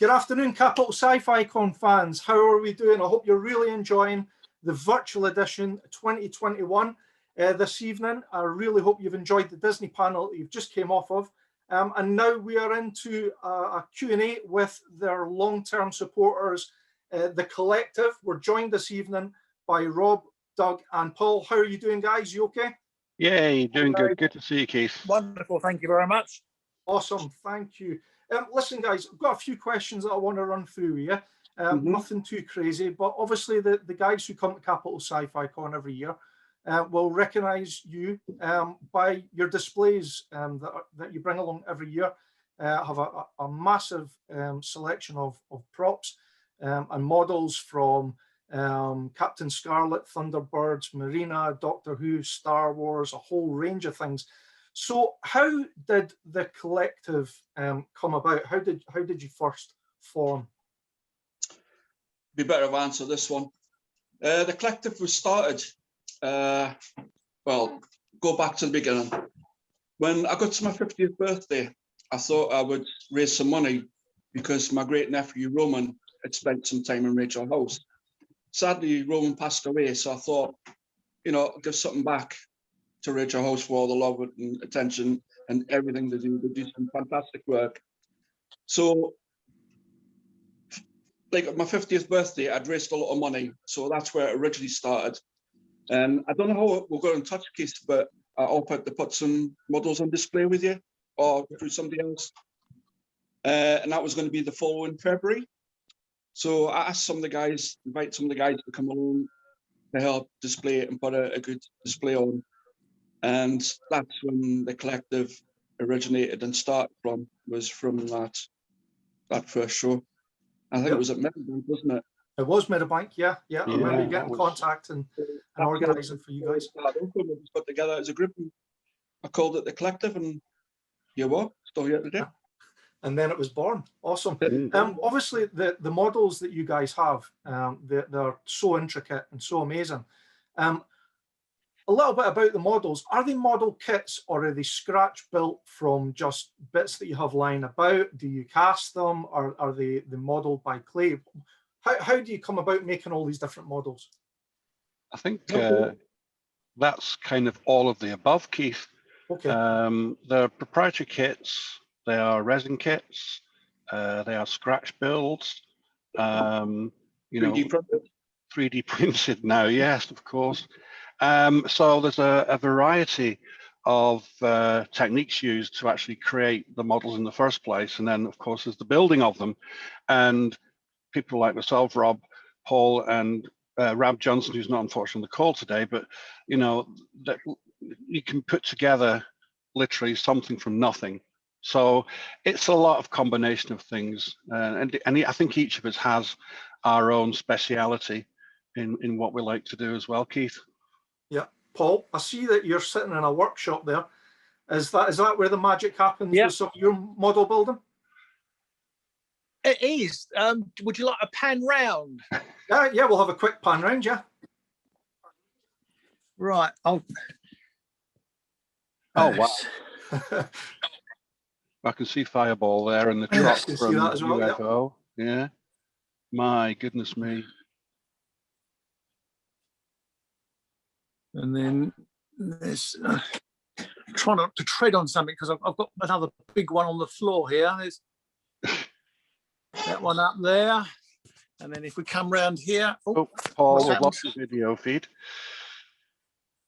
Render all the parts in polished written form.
Good afternoon, Capital Sci-Fi Con fans. How are we doing? I hope you're really enjoying the virtual edition 2021 this evening. I really hope you've enjoyed the Disney panel that you've just came off of. And now we are into a Q&A with their long-term supporters, The Collective. We're joined this evening by Rob, Doug, and Paul. How are you doing, guys? You okay? Yay, doing good. Good to see you, Keith. Wonderful. Thank you very much. Awesome. Thank you. Listen, guys, I've got a few questions that I want to run through with you. Nothing too crazy, but obviously the guys who come to Capital Sci-Fi Con every year will recognise you by your displays that you bring along every year. Have a massive selection of props and models from Captain Scarlet, Thunderbirds, Marina, Doctor Who, Star Wars, a whole range of things. So how did the collective come about? How did you first form? Be better to answer this one. The collective was started, well, go back to the beginning. When I got to my 50th birthday, I thought I would raise some money because my great nephew Roman had spent some time in Rachel House. Sadly, Roman passed away, so I thought, you know, give something back to Rachel House for all the love and attention and everything they do. They do some fantastic work. So, like at my 50th birthday, I'd raised a lot of money. So that's where it originally started. And I don't know how we'll go in touch, Keith, but I offered to put some models on display with you or through somebody else. And that was going to be the following February. So I asked some of the guys, invite some of the guys to come along to help display it and put a good display on. And that's when the collective originated and started from, was from that first show. I think it was at Meadowbank, wasn't it? It was Meadowbank, yeah. I remember getting contact and organising for you guys. We got together as a group and I called it the collective, and you what? Still here today. And then it was born. Awesome. Obviously, the models that you guys have, they're so intricate and so amazing. A little bit about the models. Are they model kits or are they scratch built from just bits that you have lying about? Do you cast them, or are they modeled by clay? How do you come about making all these different models? I think that's kind of all of the above, Keith. Okay. They're proprietary kits. They are resin kits. They are scratch builds. You 3D printed. 3D printed now, yes, of course. So there's a variety of techniques used to actually create the models in the first place. And then, of course, there's the building of them. And people like myself, Rob, Paul, and Rab Johnson, who's not unfortunately on the call today, but, you know, that you can put together literally something from nothing. So it's a lot of combination of things. And I think each of us has our own speciality in what we like to do as well, Keith. Yeah, Paul, I see that you're sitting in a workshop there. Is that where the magic happens with some of your model building? It is. Would you like a pan round? Yeah, we'll have a quick pan round, yeah. Right. Oh, wow. I can see Fireball there and the truck from UFO. Yeah. My goodness me. And then there's try not to tread on something because I've got another big one on the floor here. There's that one up there. And then if we come round here. Oh, Paul, we've lost the video feed.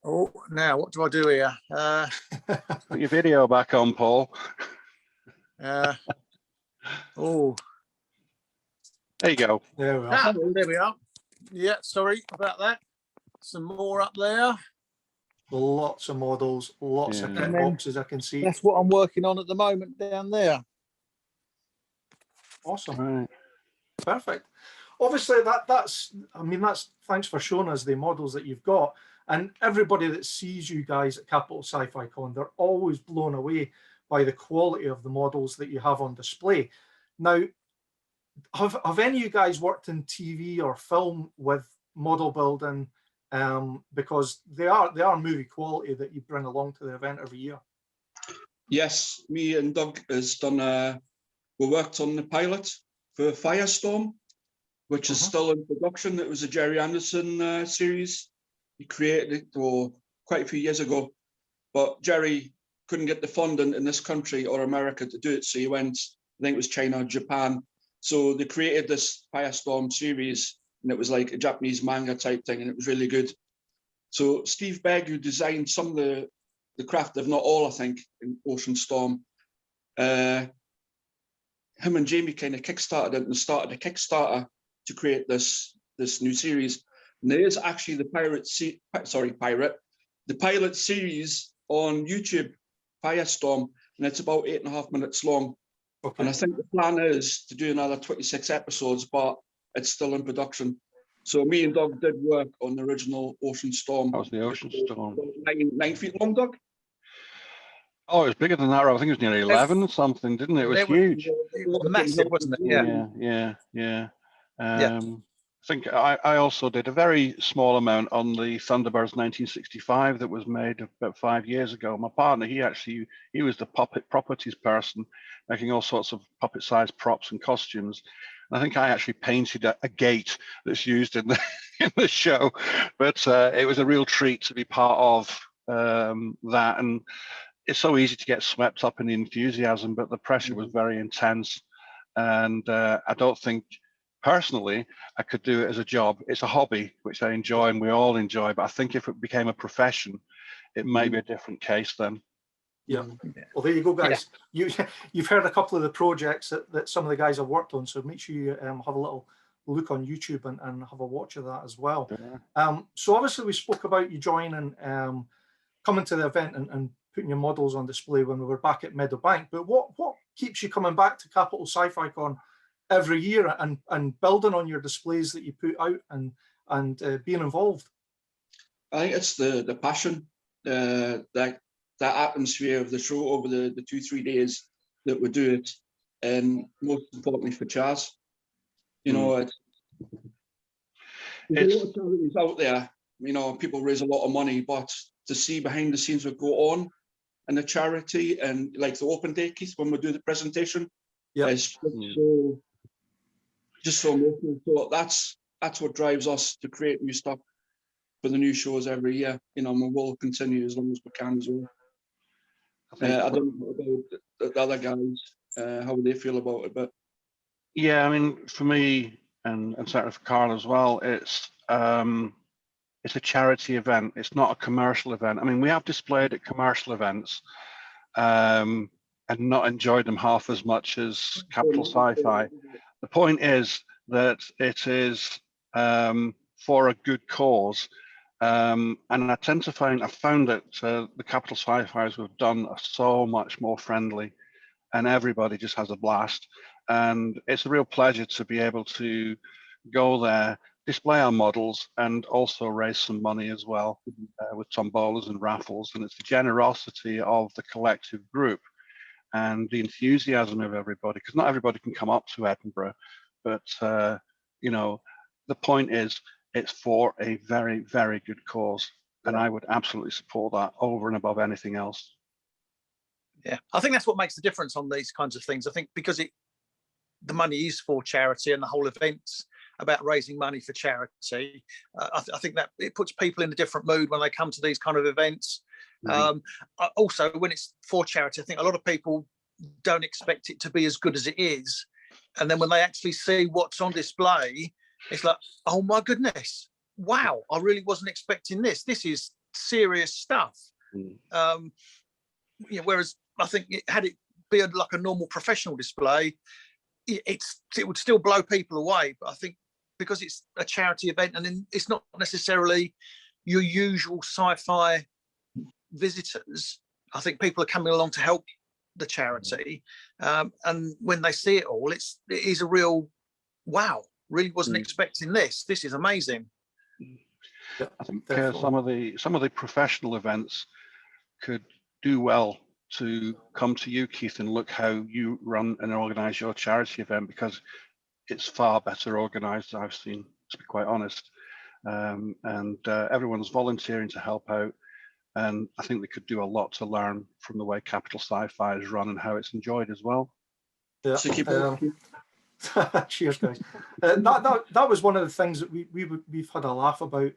Oh, now what do I do here? Put your video back on, Paul. Oh. There you go. There we are. There we are. Yeah, sorry about that. Some more up there. Lots of models, lots of kit boxes I can see. That's what I'm working on at the moment down there. Awesome. Right. Perfect. Obviously, that's thanks for showing us the models that you've got. And everybody that sees you guys at Capital Sci-Fi Con, they're always blown away by the quality of the models that you have on display. Now, have any of you guys worked in TV or film with model building? Because they are movie quality that you bring along to the event every year. Yes, me and Doug has done. We worked on the pilot for Firestorm, which is still in production. It was a Jerry Anderson series. He created it quite a few years ago, but Jerry couldn't get the funding in this country or America to do it, so he went, I think it was China or Japan. So they created this Firestorm series, and it was like a Japanese manga type thing, and it was really good. So Steve Begg, who designed some of the craft, if not all, I think, in Ocean Storm, him and Jamie kind of kickstarted it and started a Kickstarter to create this new series. And there is actually the pilot series on YouTube, Firestorm, and it's about 8.5 minutes long. Okay. And I think the plan is to do another 26 episodes, but it's still in production. So me and Doug did work on the original Ocean Storm. That was the Ocean Storm. 9 feet long, Doug? Oh, it was bigger than that. I think it was nearly 11 or something, didn't it? It was huge. It was massive, wasn't it? Yeah. I think I also did a very small amount on the Thunderbirds 1965 that was made about 5 years ago. My partner, he was the puppet properties person, making all sorts of puppet-sized props and costumes. I think I actually painted a gate that's used in the show, but it was a real treat to be part of that. And it's so easy to get swept up in the enthusiasm, but the pressure was very intense. And I don't think, personally, I could do it as a job. It's a hobby, which I enjoy and we all enjoy, but I think if it became a profession, it might be a different case then. Yeah. Well, there you go, guys. Yeah. You've heard a couple of the projects that some of the guys have worked on, so make sure you have a little look on YouTube and have a watch of that as well. Yeah. So obviously we spoke about you joining, coming to the event and putting your models on display when we were back at Meadowbank, but what keeps you coming back to Capital Sci-Fi Con every year and building on your displays that you put out and being involved? I think it's the passion, that atmosphere of the show over the 2-3 days that we do it, and most importantly for Chaz. You know, there's a lot of charities out there, you know, people raise a lot of money, but to see behind the scenes what go on in the charity, and like the open day, Keith, when we do the presentation, it's just so emotional. So that's what drives us to create new stuff for the new shows every year, you know, and we'll continue as long as we can as well. I don't know about the other guys, how they feel about it, but yeah, I mean, for me and certainly for Carl as well, it's a charity event. It's not a commercial event. I mean, we have displayed at commercial events and not enjoyed them half as much as Capital Sci-Fi. The point is that it is for a good cause. And I tend to find, I found that the Capital Sci-Fis we've done are so much more friendly and everybody just has a blast. And it's a real pleasure to be able to go there, display our models, and also raise some money as well with tombolas and raffles. And it's the generosity of the collective group and the enthusiasm of everybody, because not everybody can come up to Edinburgh, but you know, the point is it's for a very, very good cause, and I would absolutely support that over and above anything else. Yeah, I think that's what makes the difference on these kinds of things. I think because the money is for charity and the whole event's about raising money for charity, I think that it puts people in a different mood when they come to these kind of events. Also, when it's for charity, I think a lot of people don't expect it to be as good as it is. And then when they actually see what's on display, it's like, oh my goodness, wow, I really wasn't expecting this. This is serious stuff. You know, whereas I think had it been like a normal professional display, it would still blow people away. But I think because it's a charity event and it's not necessarily your usual sci-fi visitors, I think people are coming along to help the charity. And when they see it all, it is a real, wow, really wasn't expecting this. This is amazing. I think some of the professional events could do well to come to you, Keith, and look how you run and organize your charity event, because it's far better organized, I've seen, to be quite honest. And everyone's volunteering to help out. And I think we could do a lot to learn from the way Capital Sci-Fi is run and how it's enjoyed as well. Yeah. So Cheers, guys. That was one of the things that we've had a laugh about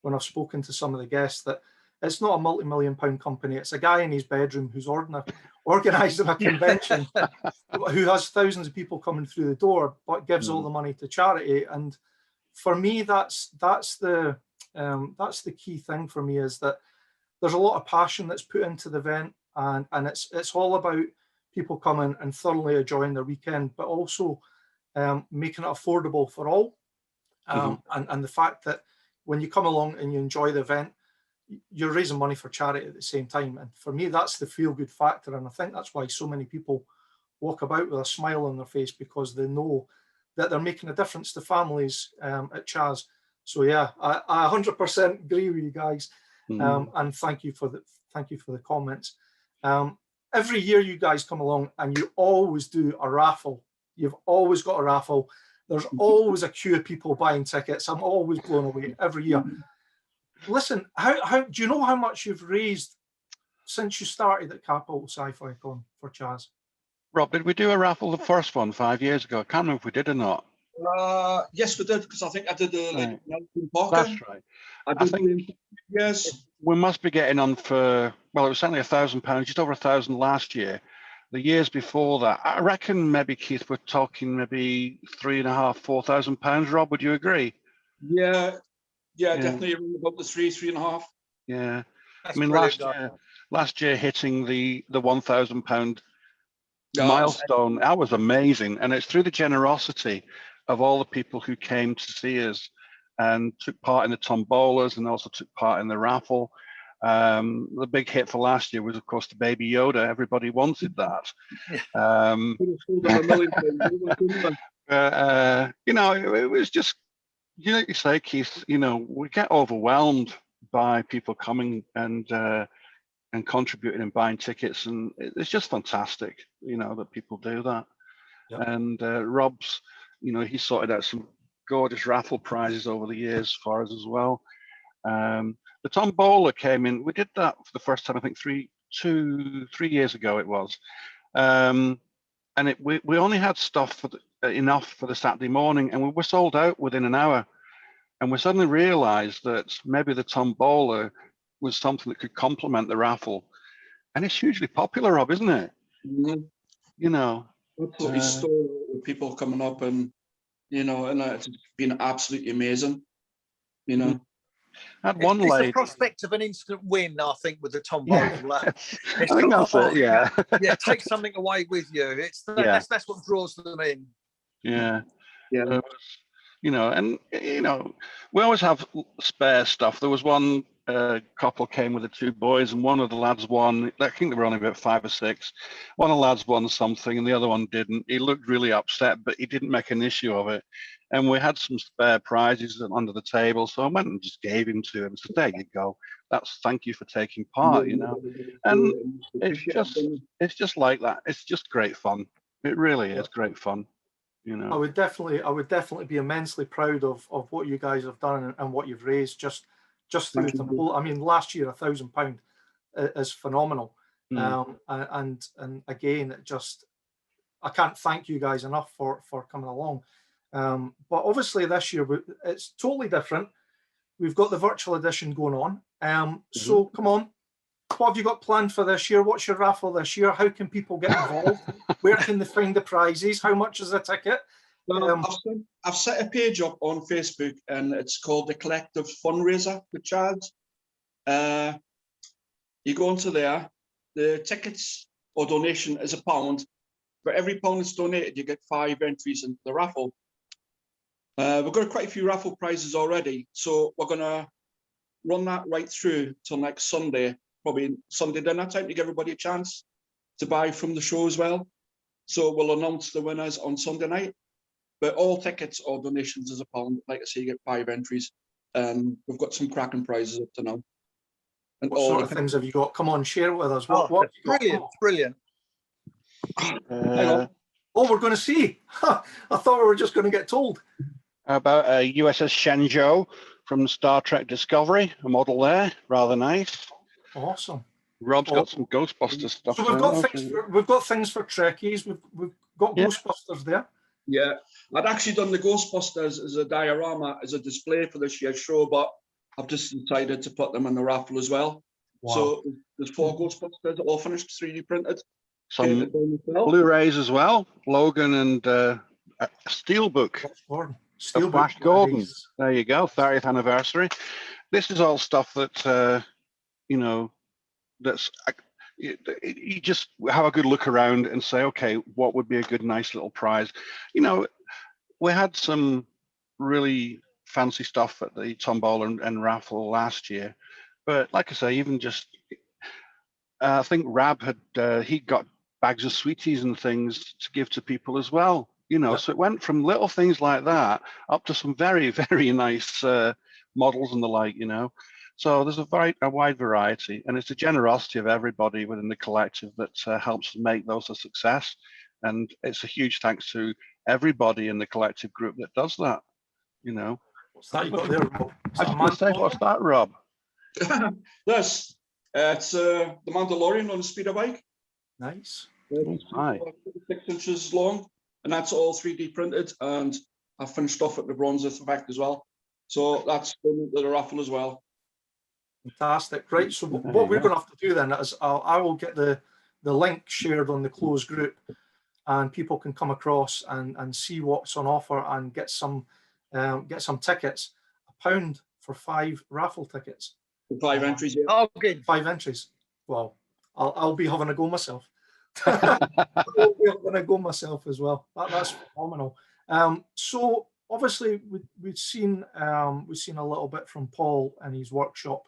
when I've spoken to some of the guests, that it's not a multi-million-pound company. It's a guy in his bedroom who's organising a convention who has thousands of people coming through the door, but gives all the money to charity. And for me, that's the key thing for me, is that there's a lot of passion that's put into the event, and it's all about people coming and thoroughly enjoying their weekend, but also making it affordable for all. And the fact that when you come along and you enjoy the event, you're raising money for charity at the same time. And for me, that's the feel-good factor. And I think that's why so many people walk about with a smile on their face, because they know that they're making a difference to families at Chaz. So yeah, I 100% agree with you guys. And thank you for the comments. Every year you guys come along and you always do a raffle. You've always got a raffle. There's always a queue of people buying tickets. I'm always blown away every year. Listen, how do you know how much you've raised since you started at Capital Sci-Fi Con for Chaz? Rob, did we do a raffle, the first one 5 years ago? I can't remember if we did or not. Yes, we did, because I think I did Right. Parker. That's right. I think yes. we must be getting on for, well, it was certainly £1,000, just over 1,000 last year. The years before that, I reckon maybe, Keith, we're talking maybe £3,500, £4,000. Rob, would you agree? Yeah, definitely about the 3.5. Yeah. That's I mean, brilliant, last year hitting the £1,000 milestone, that was amazing. And it's through the generosity of all the people who came to see us and took part in the tombolas and also took part in the raffle. The big hit for last year was, of course, the baby Yoda. Everybody wanted that. You know, it was just, you know, you say, Keith, you know, we get overwhelmed by people coming and contributing and buying tickets, and it's just fantastic, you know, that people do that. Yep. And Rob's, you know, he sorted out some gorgeous raffle prizes over the years for us as well. The tombola came in. We did that for the first time, I think 3 years ago it was, and we only had stuff enough for the Saturday morning, and we were sold out within an hour. And we suddenly realised that maybe the tombola was something that could complement the raffle, and it's hugely popular, Rob, isn't it? Mm-hmm. You know, absolutely, with people coming up, and you know, and it's been absolutely amazing. You know, it's the prospect of an instant win, I think, with the tombola. I think that's it. Yeah, take something away with you. That's what draws them in. Yeah. You know, and you know, we always have spare stuff. There was one couple came with the 2 boys, and one of the lads won. I think they were only about 5 or 6. One of the lads won something, and the other one didn't. He looked really upset, but he didn't make an issue of it. And we had some spare prizes under the table, so I went and just gave him to him and said, "There you go. Thank you for taking part." You know, and it's just like that. It's just great fun. It really is great fun. You know, I would definitely be immensely proud of what you guys have done and what you've raised just through the tombola. I mean, last year £1,000 is phenomenal. And again, I can't thank you guys enough for coming along. But obviously this year it's totally different. We've got the virtual edition going on. So come on, what have you got planned for this year? What's your raffle this year? How can people get involved? Where can they find the prizes? How much is a ticket? I've set a page up on Facebook, and it's called the Collective Fundraiser with Chaz. You go into there. The tickets or donation is £1. For every £1 that's donated, you get 5 entries into the raffle. We've got quite a few raffle prizes already, so we're going to run that right through till next Sunday. Probably Sunday dinner time to give everybody a chance to buy from the show as well. So we'll announce the winners on Sunday night. But all tickets or donations is £1. Like I say, you get 5 entries. We've got some cracking prizes up to now. And what sort of things have you got? Come on, share it with us. What brilliant. We're going to see. I thought we were just going to get told. About a USS Shenzhou from Star Trek Discovery, a model there, rather nice. Awesome. Rob's got some Ghostbusters stuff. So we've got things for Trekkies. We've got Ghostbusters there. Yeah, I'd actually done the Ghostbusters as a diorama, as a display for this year's show, but I've just decided to put them in the raffle as well. Wow. So there's 4 Ghostbusters all finished, 3D printed. Some Blu-rays as well. Logan and a Steelbook. Steelbook. Flash Gordon. There you go. 30th anniversary. This is all stuff that you know, that's you just have a good look around and say, okay, what would be a good, nice little prize? You know, we had some really fancy stuff at the tombola and raffle last year, but like I say, even just I think Rab had he got bags of sweeties and things to give to people as well. You know, so it went from little things like that up to some very, very nice models and the like. You know. So there's a wide variety, and it's the generosity of everybody within the collective that helps make those a success. And it's a huge thanks to everybody in the collective group that does that. You know. What's that you got there, Rob? I was going to say, what's that, Rob? This, it's the Mandalorian on a speeder bike. Nice. Hi. 6 inches long, and that's all 3D printed, and I finished off at the bronze effect as well. So that's going into the raffle as well. Fantastic. Right, so what we're going to have to do then is I will get the link shared on the closed group, and people can come across and see what's on offer and get some tickets. £1 for 5 raffle tickets. 5 entries, yeah. Oh, good. 5 entries. Well, I'll be having a go myself. I'll be having a go myself as well. That's phenomenal. So obviously we've seen a little bit from Paul and his workshop.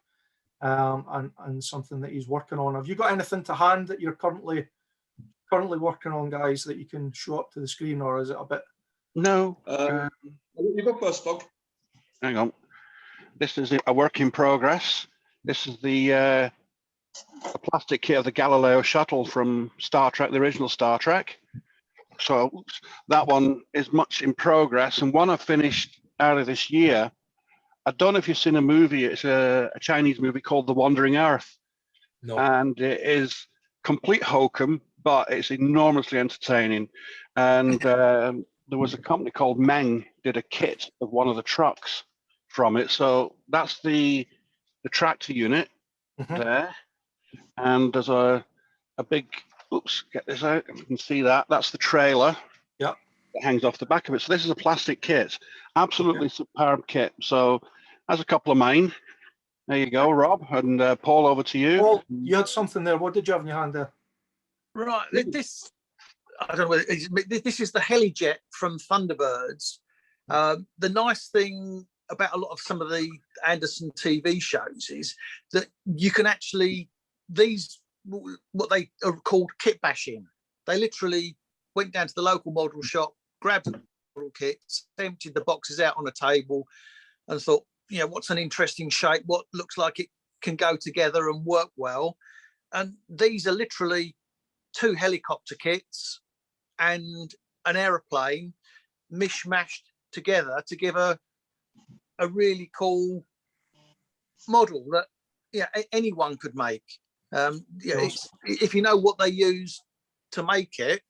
And something that he's working on. Have you got anything to hand that you're currently working on, guys, that you can show up to the screen, or is it a bit? No. You go first, Doug. Hang on. This is a work in progress. This is the plastic kit of the Galileo Shuttle from Star Trek, the original Star Trek. So that one is much in progress, and one I finished earlier this year. I don't know if you've seen a movie. It's a Chinese movie called The Wandering Earth. No. And it is complete hokum, but it's enormously entertaining. And there was a company called Meng did a kit of one of the trucks from it. So that's the tractor unit there. And there's a big, oops, get this out. You can see that. That's the trailer. Yeah. That hangs off the back of it. So this is a plastic kit. Absolutely superb kit. So there's a couple of mine. There you go, Rob. And Paul, over to you. Paul, you had something there. What did you have in your hand there? Right. This, I don't know. This is the Heli Jet from Thunderbirds. The nice thing about a lot of some of the Anderson TV shows is that you can actually, these, what they are called kit bashing. They literally went down to the local model shop, grabbed the model kits, emptied the boxes out on a table, and thought, you know, what's an interesting shape, what looks like it can go together and work well. And these are literally 2 helicopter kits and an aeroplane mishmashed together to give a really cool model that anyone could make. If you know what they use to make it,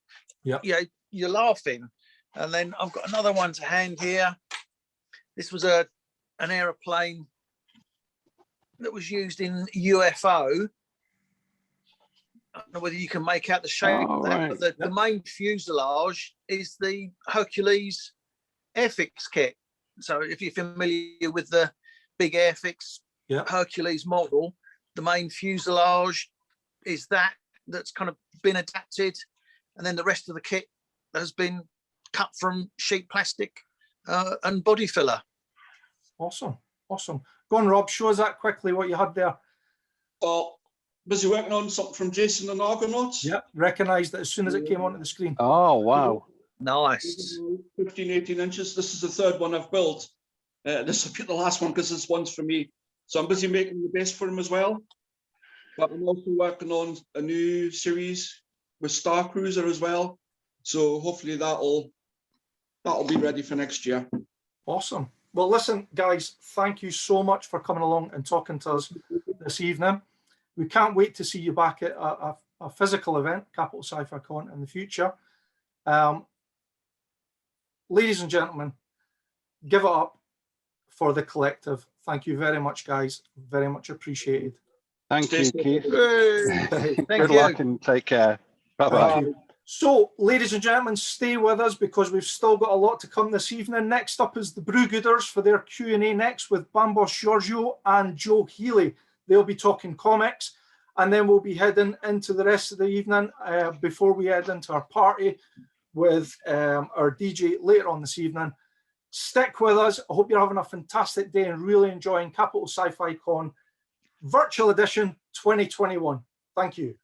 you're laughing. And then I've got another one to hand here. This was an aeroplane that was used in UFO. I don't know whether you can make out the shape of that, but the main fuselage is the Hercules Airfix kit. So if you're familiar with the big Airfix Hercules model, the main fuselage is that's kind of been adapted, and then the rest of the kit has been cut from sheet plastic and body filler. Awesome. Go on, Rob, show us that quickly, what you had there. Well, busy working on something from Jason and Argonauts. Yeah, recognised it as soon as it came onto the screen. Oh, wow. Nice. 15, 18 inches. This is the 3rd one I've built. This will be the last one because this one's for me. So I'm busy making the base for him as well. But I'm also working on a new series with Star Cruiser as well. So hopefully that'll be ready for next year. Awesome. Well, listen, guys, thank you so much for coming along and talking to us this evening. We can't wait to see you back at a physical event, Capital Sci-Fi Con, in the future. ladies and gentlemen, give it up for the collective. Thank you very much, guys. Very much appreciated. Thank you, Keith. Thank Good you. luck and take care. Bye-bye. Thank you. So, ladies and gentlemen, stay with us because we've still got a lot to come this evening. Next up is the Brewgooders for their Q&A next with Bambos Giorgio and Joe Healy. They'll be talking comics, and then we'll be heading into the rest of the evening before we head into our party with our DJ later on this evening. Stick with us. I hope you're having a fantastic day and really enjoying Capital Sci-Fi Con Virtual Edition 2021. Thank you.